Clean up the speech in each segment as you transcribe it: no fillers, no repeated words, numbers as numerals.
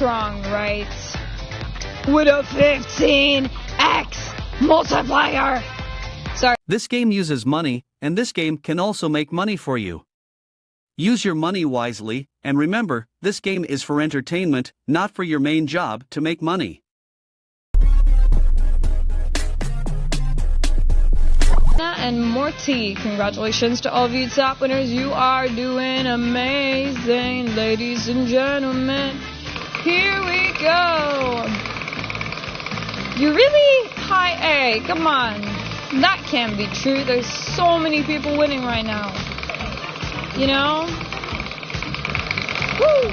wrong, right? With a 15x multiplier. Sorry. This game uses money, and this game can also make money for you. Use your money wisely, and remember, this game is for entertainment, not for your main job to make money. And Morty, congratulations to all of you top winners. You are doing amazing, ladies and gentlemen. Here we go. You're really high A. Come on. That can't be true. There's so many people winning right now. You know? Woo!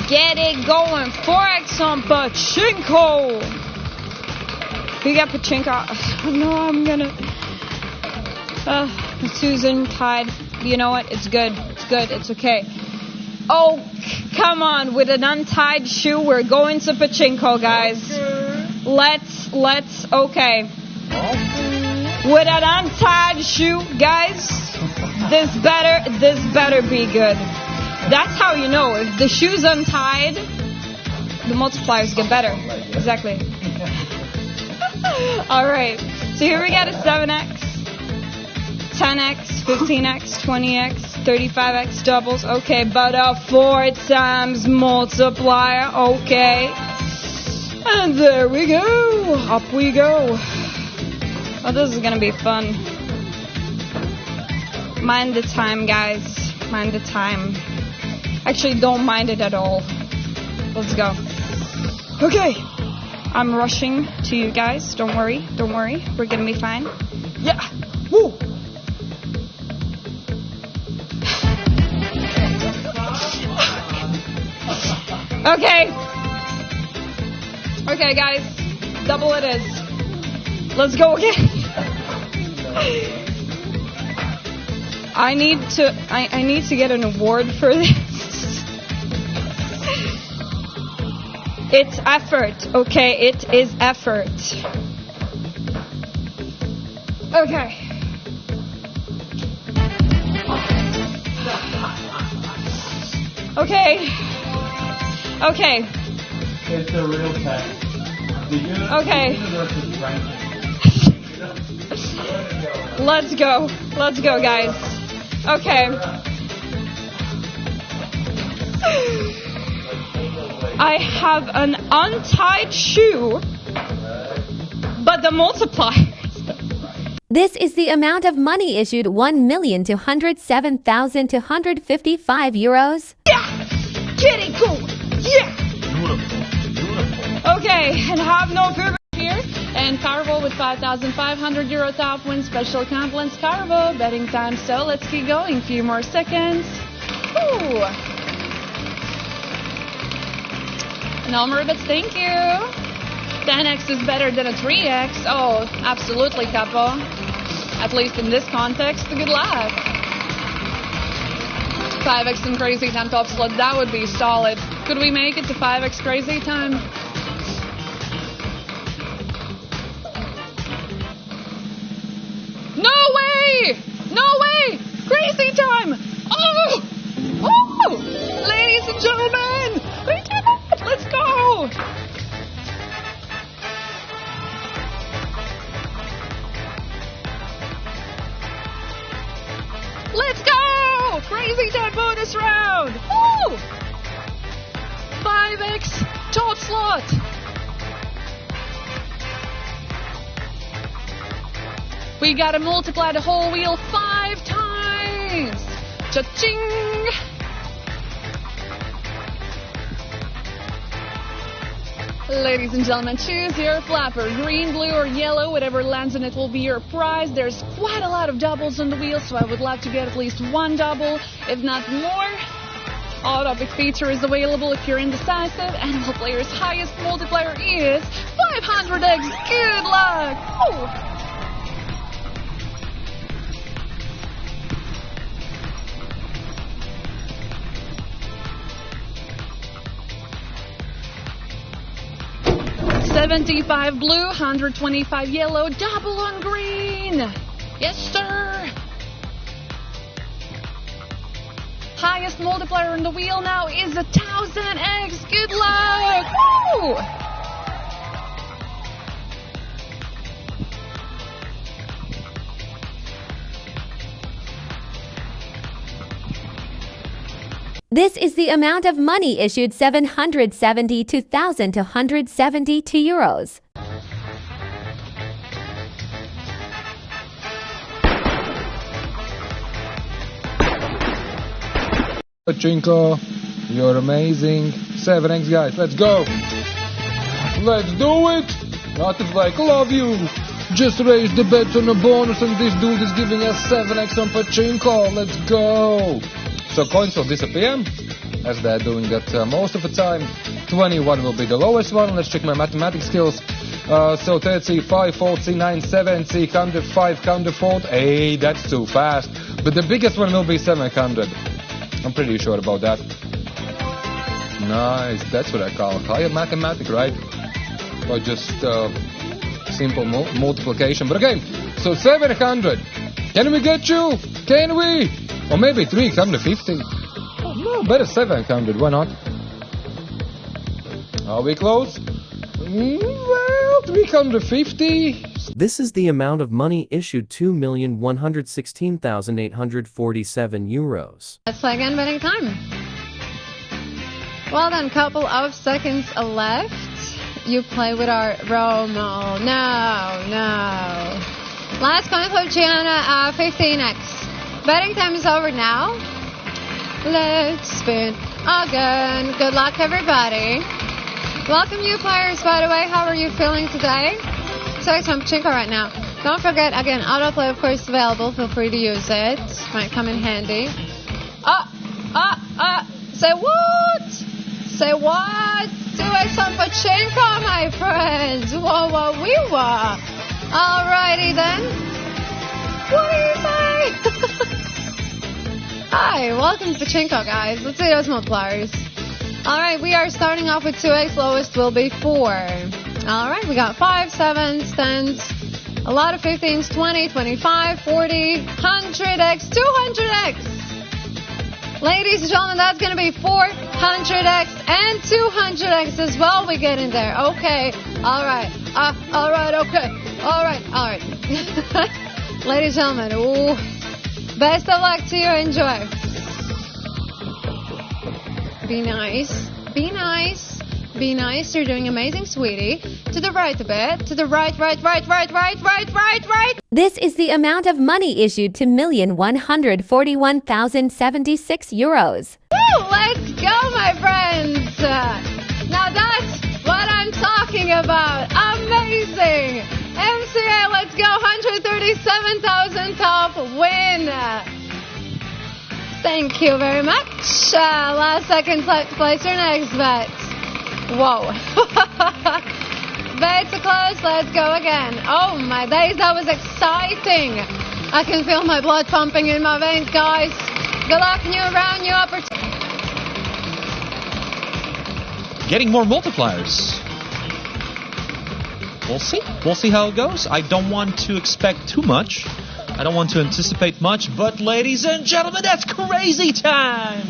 Get it going. 4x on Pachinko. We got Pachinko. No, I'm gonna. Susan tied. You know what? It's good. It's good. It's okay. Oh, come on. With an untied shoe, we're going to Pachinko, guys. Let's, okay. With an untied shoe, guys, this better be good. That's how you know. If the shoe's untied, the multipliers get better. Exactly. Alright, so here we got a 7x, 10x, 15x, 20x, 35x doubles, okay, but a 4 times multiplier, okay, and there we go, up we go. Oh, this is gonna be fun. Mind the time, guys, mind the time. Actually, don't mind it at all. Let's go. Okay. I'm rushing to you guys. Don't worry. Don't worry. We're gonna be fine. Yeah. Woo. Okay. Okay, guys. Double it is. Let's go again. I need to get an award for this. It's effort, okay? It is effort. Okay. Okay. Okay. It's a real test. Okay. Let's go. Let's go, guys. Okay. I have an untied shoe, but the multipliers. This is the amount of money issued: 1,207,255 euros. Yeah! Get it going! Yeah! Okay, and have no fear here. And Carvo with 5,500 euro top win special compliments. Carvo, betting time, so let's keep going. Few more seconds. Ooh. No more bits, thank you. 10x is better than a 3x. Oh, absolutely, Capo. At least in this context, good luck. 5x and crazy time top slot, that would be solid. Could we make it to 5x crazy time? No way! No way! Crazy time! Oh! Oh! Ladies and gentlemen! We did it! Let's go! Let's go! Crazy time bonus round! Woo! 5x top slot! We gotta multiply the whole wheel 5 times! Cha-ching! Ladies and gentlemen, choose your flapper. Green, blue, or yellow. Whatever lands in it will be your prize. There's quite a lot of doubles on the wheel, so I would like to get at least one double, if not more. Auto-pick feature is available if you're indecisive, and all players' highest multiplier is 500x. Good luck! Ooh. $75 blue, $125 yellow, double on green. Yes, sir. highest multiplier on the wheel now is 1000x. Good luck! Woo! This is the amount of money issued 772,272 euros. Pachinko, you're amazing. 7x guys, let's go. Let's do it. Nothing like love you. Just raise the bets on a bonus and this dude is giving us 7x on Pachinko. Let's go. So coins will disappear, as they're doing that most of the time. 21 will be the lowest one. Let's check my mathematics skills. So 30, 5, 40, 9, 70, 100, 500, 4. Hey, that's too fast. But the biggest one will be 700. I'm pretty sure about that. Nice, that's what I call higher mathematics, right? Or just simple multiplication. But again, so 700. Can we get you? Can we? Or maybe 350. Oh, no, better 700. Why not? Are we close? Well, 350. This is the amount of money issued 2,116,847 euros. Let's play again, betting time. Well then, couple of seconds left. You play with our Romo. No. Last coin flip, Gianna, 15x. Betting time is over now. Let's spin again. Good luck, everybody. Welcome, you players, by the way. How are you feeling today? So some Pachinko right now. Don't forget, again, autoplay, of course, available. Feel free to use it. Might come in handy. Say what? Say what? Do it some Pachinko, my friends. Whoa, wee-wah. Alrighty then. What do you say? Hi, welcome to Pachinko, guys. Let's see those multipliers. Alright, we are starting off with 2x. Lowest will be 4. Alright, we got 5, 7s, 10s, a lot of 15s, 20, 25, 40, 100x, 200x. Ladies and gentlemen, that's going to be 400x and 200x as well. We get in there. Okay. Alright. Alright, okay. Alright. Ladies and gentlemen, ooh. Best of luck to you. Enjoy. Be nice. Be nice. Be nice. You're doing amazing, sweetie. To the right a bit. To the right. This is the amount of money issued 2,141,076 euros. Woo! Let's go, my friends. Now that's what I'm talking about. Amazing. MCA, let's go. 137,000 top win. Thank you very much. Last second, place your next bet. Whoa. Bets are closed. Let's go again. Oh my days, that was exciting. I can feel my blood pumping in my veins, guys. Good luck, new round, new opportunity. Getting more multipliers. We'll see. We'll see how it goes. I don't want to expect too much. I don't want to anticipate much, but ladies and gentlemen, that's crazy time!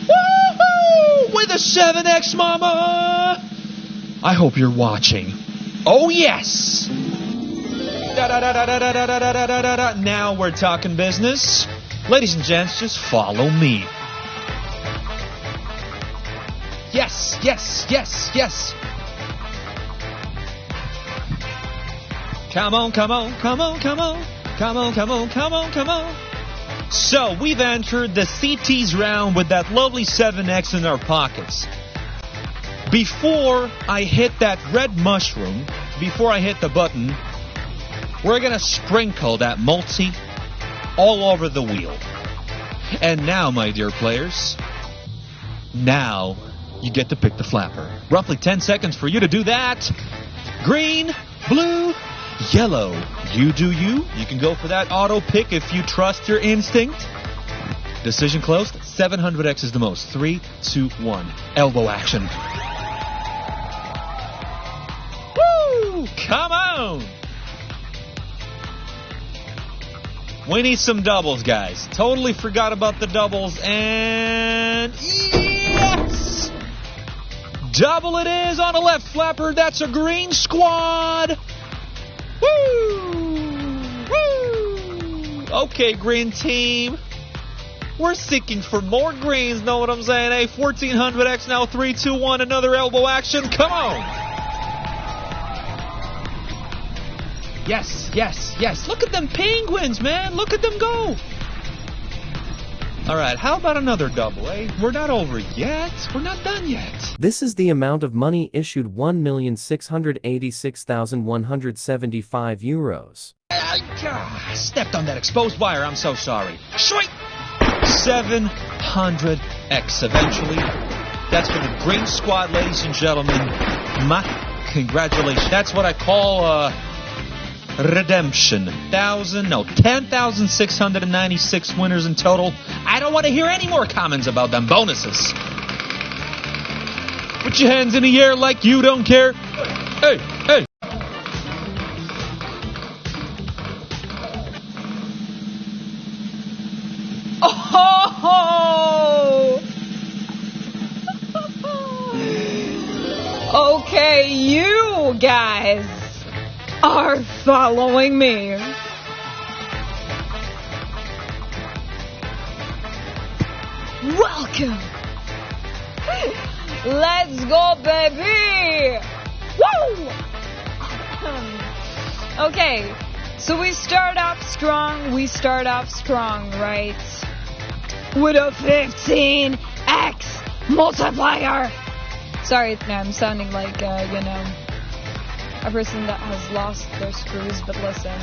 Woohoo! With a 7x, mama! I hope you're watching. Oh, yes! Now we're talking business. Ladies and gents, just follow me. Yes. Come on. So, we've entered the CT's round with that lovely 7x in our pockets. Before I hit that red mushroom, before I hit the button, we're going to sprinkle that multi all over the wheel. And now, my dear players, now you get to pick the flapper. Roughly 10 seconds for you to do that. Green, blue, yellow. You do you. You can go for that auto pick if you trust your instinct. Decision closed. 700x is the most. 3, 2, 1. Elbow action. Woo! Come on! We need some doubles, guys. Totally forgot about the doubles, and yes! Double it is on a left flapper. That's a green squad. Woo! Woo! Okay, green team. We're seeking for more greens, know what I'm saying? Hey, 1400X now, 3, 2, 1, another elbow action. Come on! Yes, yes, yes. Look at them penguins, man. Look at them go. All right, how about another double, eh? We're not over yet. We're not done yet. This is the amount of money issued, 1,686,175 euros. I stepped on that exposed wire. I'm so sorry. Shriek! 700X eventually. That's for the green squad, ladies and gentlemen. My congratulations. That's what I call redemption. 10,696 winners in total. I don't want to hear any more comments about them bonuses. Put your hands in the air like you don't care. Hey, hey. Oh! Okay, you guys are following me. Welcome. Let's go, baby. Woo! Okay, so we start off strong, right? With a 15x multiplier. Sorry, I'm sounding like, a person that has lost their screws, but listen.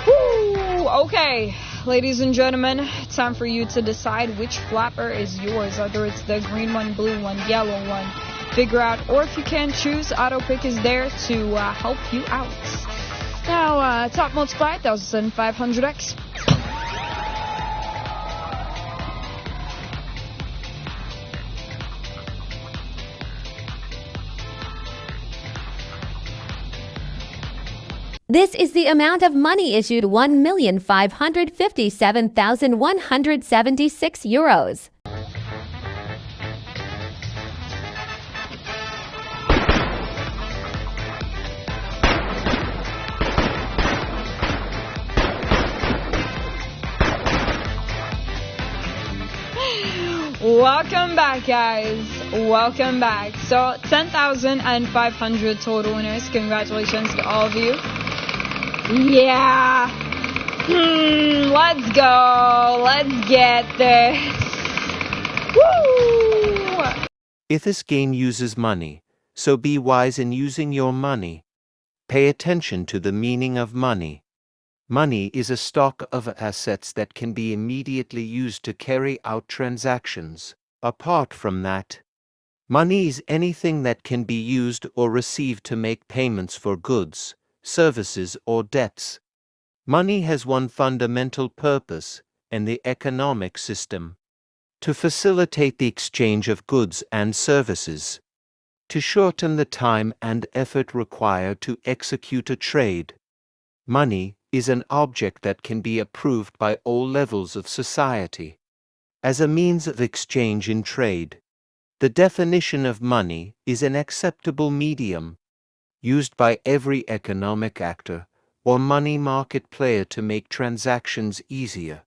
Woo! Okay, ladies and gentlemen, it's time for you to decide which flapper is yours, whether it's the green one, blue one, yellow one. Figure out, or if you can't choose, auto pick is there to help you out. Now, top multiplier, 1,500x. This is the amount of money issued, 1,557,176 euros. Welcome back, guys. Welcome back. So, 10,500 total winners. Congratulations to all of you. Yeah. Let's go. Let's get this. Woo! If this game uses money, so be wise in using your money. Pay attention to the meaning of money. Money is a stock of assets that can be immediately used to carry out transactions. Apart from that, money is anything that can be used or received to make payments for goods, services, or debts. Money has one fundamental purpose in the economic system: to facilitate the exchange of goods and services, to shorten the time and effort required to execute a trade. Money is an object that can be approved by all levels of society as a means of exchange in trade. The definition of money is an acceptable medium used by every economic actor or money market player to make transactions easier.